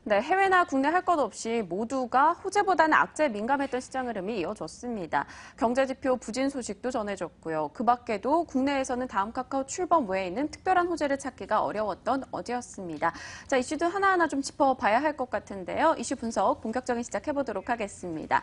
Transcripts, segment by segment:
네, 해외나 국내 할 것 없이 모두가 호재보다는 악재에 민감했던 시장 흐름이 이어졌습니다. 경제지표 부진 소식도 전해졌고요. 그 밖에도 국내에서는 다음 카카오 출범 외에 있는 특별한 호재를 찾기가 어려웠던 어제였습니다. 자, 이슈도 하나하나 좀 짚어봐야 할 것 같은데요. 이슈 분석 본격적인 시작해보도록 하겠습니다.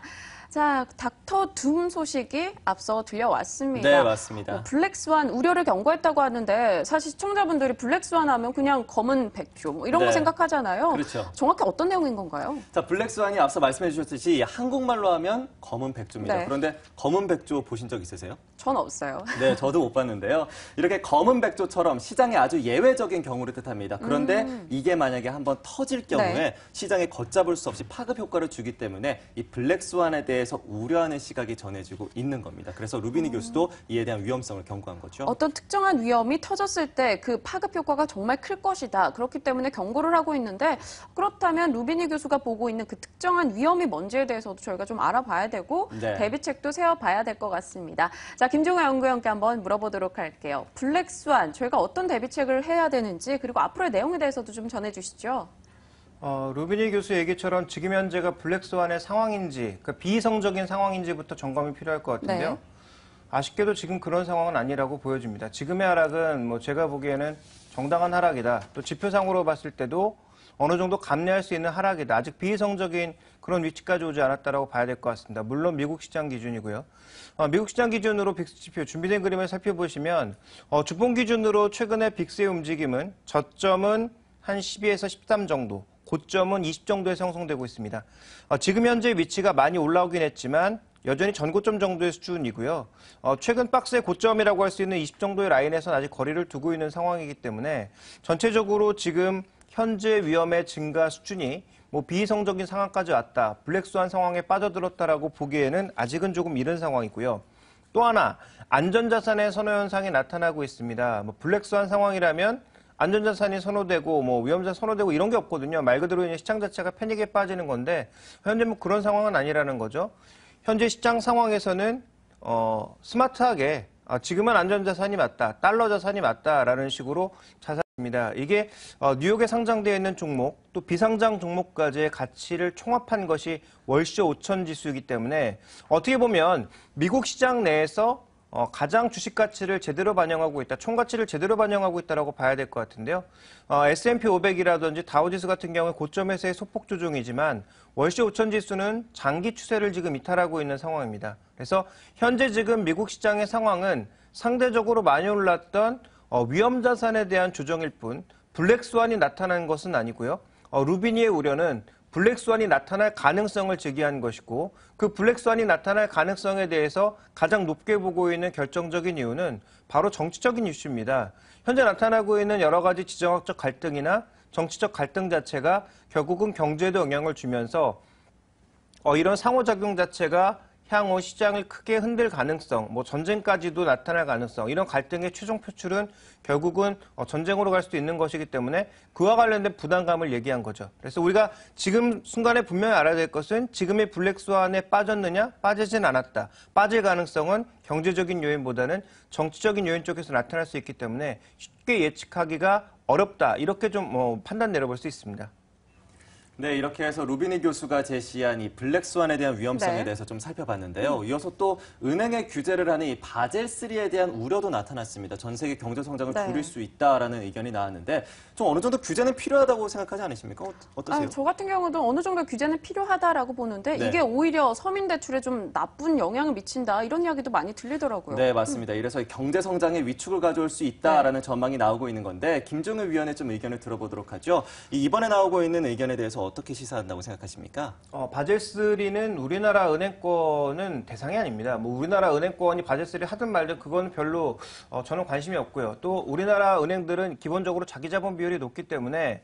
자, 닥터 둠 소식이 앞서 들려왔습니다. 네, 맞습니다. 블랙스완 우려를 경고했다고 하는데 사실 시청자분들이 블랙스완 하면 그냥 검은 백조 이런 거 생각하잖아요. 그렇죠. 정확히 어떤 내용인 건가요? 자, 블랙스완이 앞서 말씀해 주셨듯이 한국말로 하면 검은 백조입니다. 네. 그런데 검은 백조 보신 적 있으세요? 전 없어요. 네, 저도 못 봤는데요. 이렇게 검은 백조처럼 시장에 아주 예외적인 경우를 뜻합니다. 그런데 이게 만약에 한번 터질 경우에 네. 시장에 걷잡을 수 없이 파급 효과를 주기 때문에 이 블랙스완에 대해서 우려하는 시각이 전해지고 있는 겁니다. 그래서 루비니 교수도 이에 대한 위험성을 경고한 거죠. 어떤 특정한 위험이 터졌을 때 그 파급 효과가 정말 클 것이다. 그렇기 때문에 경고를 하고 있는데 그렇다면 루비니 교수가 보고 있는 그 특정한 위험이 뭔지에 대해서도 저희가 좀 알아봐야 되고 네. 대비책도 세워봐야 될 것 같습니다. 자, 김종호 연구위원께 한번 물어보도록 할게요. 블랙스완, 저희가 어떤 대비책을 해야 되는지 그리고 앞으로의 내용에 대해서도 좀 전해주시죠. 루비니 교수 얘기처럼 지금 현재가 블랙스완의 상황인지, 그 비이성적인 상황인지부터 점검이 필요할 것 같은데요. 네. 아쉽게도 지금 그런 상황은 아니라고 보여집니다. 지금의 하락은 뭐 제가 보기에는 정당한 하락이다. 또 지표상으로 봤을 때도 어느 정도 감내할 수 있는 하락이다. 아직 비이성적인 그런 위치까지 오지 않았다라고 봐야 될 것 같습니다. 물론 미국 시장 기준이고요. 미국 시장 기준으로 빅스 지표 준비된 그림을 살펴보시면 주봉 기준으로 최근에 빅스의 움직임은 저점은 한 12에서 13 정도, 고점은 20 정도에서 형성되고 있습니다. 지금 현재 위치가 많이 올라오긴 했지만 여전히 전고점 정도의 수준이고요. 최근 박스의 고점이라고 할 수 있는 20 정도의 라인에서는 아직 거리를 두고 있는 상황이기 때문에 전체적으로 지금 현재 위험의 증가 수준이 뭐 비이성적인 상황까지 왔다, 블랙스완 상황에 빠져들었다라고 보기에는 아직은 조금 이른 상황이고요. 또 하나, 안전자산의 선호 현상이 나타나고 있습니다. 뭐 블랙스완 상황이라면 안전자산이 선호되고 뭐 위험자산 선호되고 이런 게 없거든요. 말 그대로 이제 시장 자체가 패닉에 빠지는 건데 현재 뭐 그런 상황은 아니라는 거죠. 현재 시장 상황에서는 스마트하게 지금은 안전자산이 맞다, 달러 자산이 맞다라는 식으로 자산입니다. 이게 뉴욕에 상장되어 있는 종목, 또 비상장 종목까지의 가치를 총합한 것이 월쇼 5000 지수이기 때문에 어떻게 보면 미국 시장 내에서 가장 주식 가치를 제대로 반영하고 있다, 총가치를 제대로 반영하고 있다라고 봐야 될 것 같은데요. S&P 500이라든지 다우지수 같은 경우에 고점에서의 소폭 조정이지만 월쇼 5000 지수는 장기 추세를 지금 이탈하고 있는 상황입니다. 그래서 현재 지금 미국 시장의 상황은 상대적으로 많이 올랐던 위험 자산에 대한 조정일 뿐 블랙스완이 나타난 것은 아니고요. 루비니의 우려는 블랙스완이 나타날 가능성을 제기한 것이고 그 블랙스완이 나타날 가능성에 대해서 가장 높게 보고 있는 결정적인 이유는 바로 정치적인 이슈입니다. 현재 나타나고 있는 여러 가지 지정학적 갈등이나 정치적 갈등 자체가 결국은 경제에도 영향을 주면서 이런 상호작용 자체가 향후 시장을 크게 흔들 가능성, 뭐 전쟁까지도 나타날 가능성, 이런 갈등의 최종 표출은 결국은 전쟁으로 갈 수도 있는 것이기 때문에 그와 관련된 부담감을 얘기한 거죠. 그래서 우리가 지금 순간에 분명히 알아야 될 것은 지금의 블랙스완에 빠졌느냐, 빠지진 않았다. 빠질 가능성은 경제적인 요인보다는 정치적인 요인 쪽에서 나타날 수 있기 때문에 쉽게 예측하기가 어렵다. 이렇게 좀 판단 내려볼 수 있습니다. 네, 이렇게 해서 루비니 교수가 제시한 이 블랙스완에 대한 위험성에 대해서 좀 살펴봤는데요. 이어서 또 은행의 규제를 하는 이 바젤3에 대한 우려도 나타났습니다. 전 세계 경제 성장을 줄일 수 있다라는 의견이 나왔는데 좀 어느 정도 규제는 필요하다고 생각하지 않으십니까? 어떠세요? 저 같은 경우도 어느 정도 규제는 필요하다라고 보는데 이게 오히려 서민 대출에 좀 나쁜 영향을 미친다 이런 이야기도 많이 들리더라고요. 네, 맞습니다. 이래서 경제 성장에 위축을 가져올 수 있다라는 전망이 나오고 있는 건데 김종우 위원의 좀 의견을 들어보도록 하죠. 이번에 나오고 있는 의견에 대해서 어떻게 시사한다고 생각하십니까? 바젤3는 우리나라 은행권은 대상이 아닙니다. 뭐 우리나라 은행권이 바젤3 하든 말든 그건 별로 저는 관심이 없고요. 또 우리나라 은행들은 기본적으로 자기 자본 비율이 높기 때문에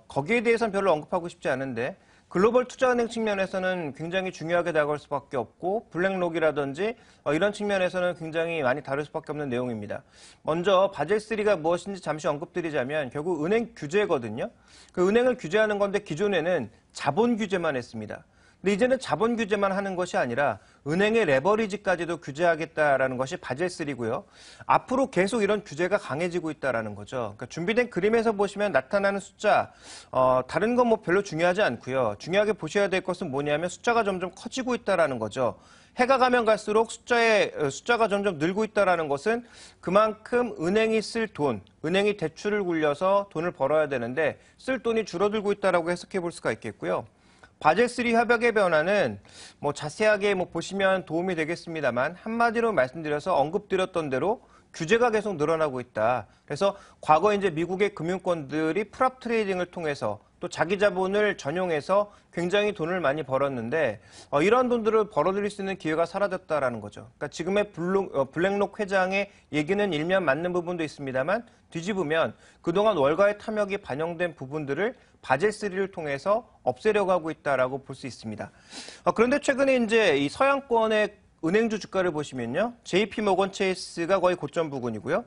거기에 대해서는 별로 언급하고 싶지 않은데 글로벌 투자은행 측면에서는 굉장히 중요하게 다가올 수밖에 없고 블랙록이라든지 이런 측면에서는 굉장히 많이 다룰 수밖에 없는 내용입니다. 먼저 바젤3가 무엇인지 잠시 언급드리자면 결국 은행 규제거든요. 그 은행을 규제하는 건데 기존에는 자본 규제만 했습니다. 근데 이제는 자본 규제만 하는 것이 아니라 은행의 레버리지까지도 규제하겠다라는 것이 바젤3고요. 앞으로 계속 이런 규제가 강해지고 있다라는 거죠. 그러니까 준비된 그림에서 보시면 나타나는 숫자, 다른 건 뭐 별로 중요하지 않고요. 중요하게 보셔야 될 것은 뭐냐면 숫자가 점점 커지고 있다라는 거죠. 해가 가면 갈수록 숫자가 점점 늘고 있다라는 것은 그만큼 은행이 쓸 돈, 은행이 대출을 굴려서 돈을 벌어야 되는데 쓸 돈이 줄어들고 있다라고 해석해 볼 수가 있겠고요. 바젤3 협약의 변화는 뭐 자세하게 보시면 도움이 되겠습니다만 한마디로 말씀드려서 언급드렸던 대로 규제가 계속 늘어나고 있다. 그래서 과거 이제 미국의 금융권들이 프랍 트레이딩을 통해서 또 자기 자본을 전용해서 굉장히 돈을 많이 벌었는데 이러한 돈들을 벌어들일 수 있는 기회가 사라졌다라는 거죠. 그러니까 지금의 블랙록 회장의 얘기는 일면 맞는 부분도 있습니다만 뒤집으면 그동안 월가의 탐욕이 반영된 부분들을 바젤3를 통해서 없애려고 하고 있다라고 볼 수 있습니다. 그런데 최근에 이제 이 서양권의 은행주 주가를 보시면요. JP 모건 체이스가 거의 고점 부근이고요.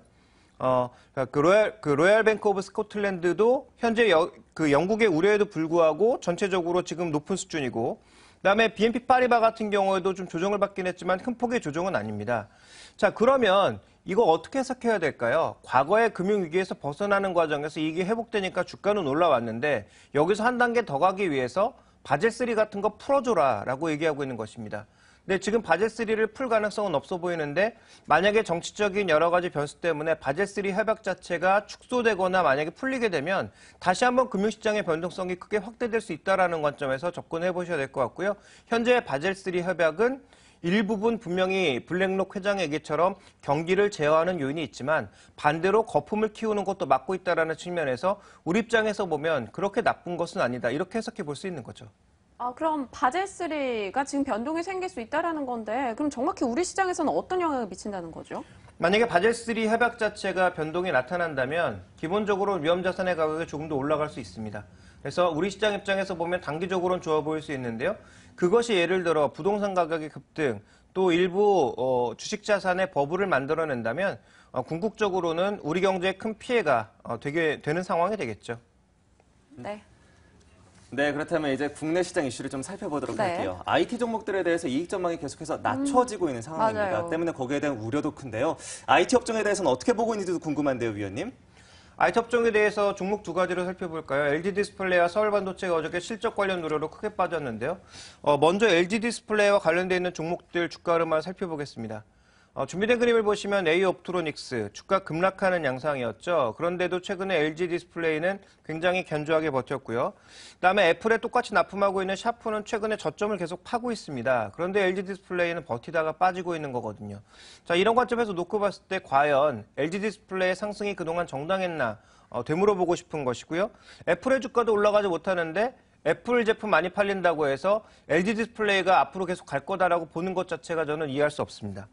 로얄 뱅크 오브 스코틀랜드도 현재 영국의 우려에도 불구하고 전체적으로 지금 높은 수준이고, 그다음에 BNP 파리바 같은 경우에도 좀 조정을 받긴 했지만 큰 폭의 조정은 아닙니다. 자, 그러면 이거 어떻게 해석해야 될까요? 과거의 금융위기에서 벗어나는 과정에서 이게 회복되니까 주가는 올라왔는데 여기서 한 단계 더 가기 위해서 바젤3 같은 거 풀어줘라라고 얘기하고 있는 것입니다. 근데 지금 바젤3를 풀 가능성은 없어 보이는데 만약에 정치적인 여러 가지 변수 때문에 바젤3 협약 자체가 축소되거나 만약에 풀리게 되면 다시 한번 금융시장의 변동성이 크게 확대될 수 있다는 관점에서 접근해 보셔야 될 것 같고요. 현재 바젤3 협약은 일부분 분명히 블랙록 회장의 얘기처럼 경기를 제어하는 요인이 있지만 반대로 거품을 키우는 것도 막고 있다는 측면에서 우리 입장에서 보면 그렇게 나쁜 것은 아니다. 이렇게 해석해 볼 수 있는 거죠. 그럼 바젤3가 지금 변동이 생길 수 있다는 건데 그럼 정확히 우리 시장에서는 어떤 영향을 미친다는 거죠? 만약에 바젤3 협약 자체가 변동이 나타난다면 기본적으로 위험자산의 가격이 조금 더 올라갈 수 있습니다. 그래서 우리 시장 입장에서 보면 단기적으로는 좋아 보일 수 있는데요. 그것이 예를 들어 부동산 가격의 급등, 또 일부 주식자산의 버블을 만들어낸다면 궁극적으로는 우리 경제에 큰 피해가 되는 상황이 되겠죠. 네. 네, 그렇다면 이제 국내 시장 이슈를 좀 살펴보도록 네. 할게요. IT 종목들에 대해서 이익 전망이 계속해서 낮춰지고 있는 상황입니다. 맞아요. 때문에 거기에 대한 우려도 큰데요. IT 업종에 대해서는 어떻게 보고 있는지도 궁금한데요, 위원님. IT 업종에 대해서 종목 두 가지로 살펴볼까요? LG 디스플레이와 서울반도체가 어저께 실적 관련 우려로 크게 빠졌는데요. 먼저 LG 디스플레이와 관련되어 있는 종목들 주가 흐름을 살펴보겠습니다. 준비된 그림을 보시면 A옵트로닉스, 주가 급락하는 양상이었죠. 그런데도 최근에 LG 디스플레이는 굉장히 견조하게 버텼고요. 그다음에 애플에 똑같이 납품하고 있는 샤프는 최근에 저점을 계속 파고 있습니다. 그런데 LG 디스플레이는 버티다가 빠지고 있는 거거든요. 자, 이런 관점에서 놓고 봤을 때 과연 LG 디스플레이의 상승이 그동안 정당했나 되물어보고 싶은 것이고요. 애플의 주가도 올라가지 못하는데 애플 제품 많이 팔린다고 해서 LG 디스플레이가 앞으로 계속 갈 거다라고 보는 것 자체가 저는 이해할 수 없습니다.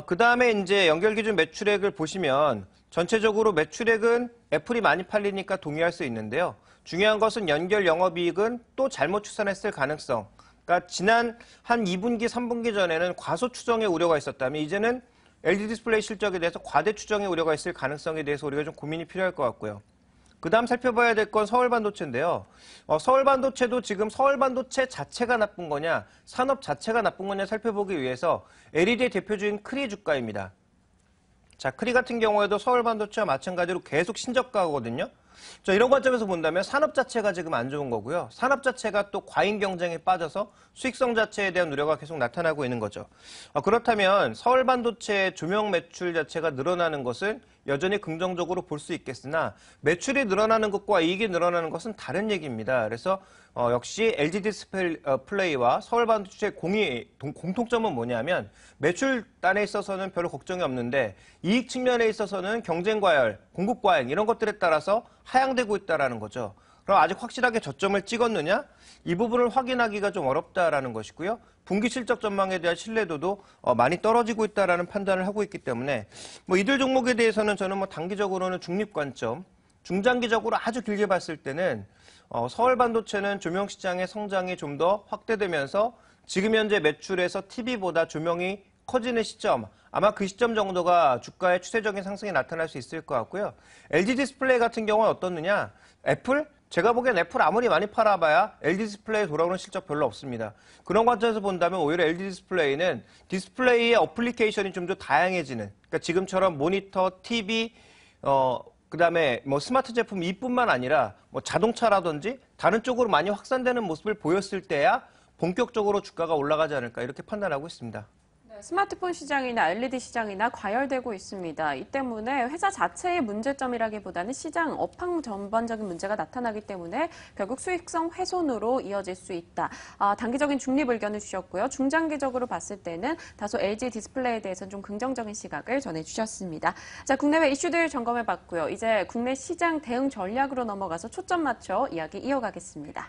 그 다음에 이제 연결 기준 매출액을 보시면 전체적으로 매출액은 애플이 많이 팔리니까 동의할 수 있는데요. 중요한 것은 연결 영업이익은 또 잘못 추산했을 가능성. 그러니까 지난 한 2분기, 3분기 전에는 과소 추정의 우려가 있었다면 이제는 LG 디스플레이 실적에 대해서 과대 추정의 우려가 있을 가능성에 대해서 우리가 좀 고민이 필요할 것 같고요. 그 다음 살펴봐야 될 건 서울반도체인데요. 서울반도체도 지금 서울반도체 자체가 나쁜 거냐, 산업 자체가 나쁜 거냐 살펴보기 위해서 LED의 대표주인 크리 주가입니다. 자, 크리 같은 경우에도 서울반도체와 마찬가지로 계속 신저가거든요. 자, 이런 관점에서 본다면 산업 자체가 지금 안 좋은 거고요. 산업 자체가 또 과잉 경쟁에 빠져서 수익성 자체에 대한 우려가 계속 나타나고 있는 거죠. 그렇다면 서울반도체 조명 매출 자체가 늘어나는 것은 여전히 긍정적으로 볼 수 있겠으나 매출이 늘어나는 것과 이익이 늘어나는 것은 다른 얘기입니다. 그래서 역시 LG 디스플레이와 서울반도체의 공통점은 뭐냐면 매출단에 있어서는 별로 걱정이 없는데 이익 측면에 있어서는 경쟁 과열, 공급 과잉 이런 것들에 따라서 하향되고 있다는 거죠. 그럼 아직 확실하게 저점을 찍었느냐? 이 부분을 확인하기가 좀 어렵다라는 것이고요. 분기 실적 전망에 대한 신뢰도도 많이 떨어지고 있다라는 판단을 하고 있기 때문에 이들 종목에 대해서는 저는 단기적으로는 중립 관점, 중장기적으로 아주 길게 봤을 때는 서울반도체는 조명 시장의 성장이 좀 더 확대되면서 지금 현재 매출에서 TV보다 조명이 커지는 시점, 아마 그 시점 정도가 주가의 추세적인 상승이 나타날 수 있을 것 같고요. LG 디스플레이 같은 경우는 어떻느냐? 애플 제가 보기엔 애플 아무리 많이 팔아봐야 LG 디스플레이에 돌아오는 실적 별로 없습니다. 그런 관점에서 본다면 오히려 LG 디스플레이는 디스플레이의 어플리케이션이 좀 더 다양해지는, 그러니까 지금처럼 모니터, TV, 그다음에 뭐 스마트 제품 이뿐만 아니라 뭐 자동차라든지 다른 쪽으로 많이 확산되는 모습을 보였을 때야 본격적으로 주가가 올라가지 않을까 이렇게 판단하고 있습니다. 스마트폰 시장이나 LED 시장이나 과열되고 있습니다. 이 때문에 회사 자체의 문제점이라기보다는 시장 업황 전반적인 문제가 나타나기 때문에 결국 수익성 훼손으로 이어질 수 있다. 단기적인 중립 의견을 주셨고요. 중장기적으로 봤을 때는 다소 LG 디스플레이에 대해서는 좀 긍정적인 시각을 전해주셨습니다. 자, 국내외 이슈들 점검해봤고요. 이제 국내 시장 대응 전략으로 넘어가서 초점 맞춰 이야기 이어가겠습니다.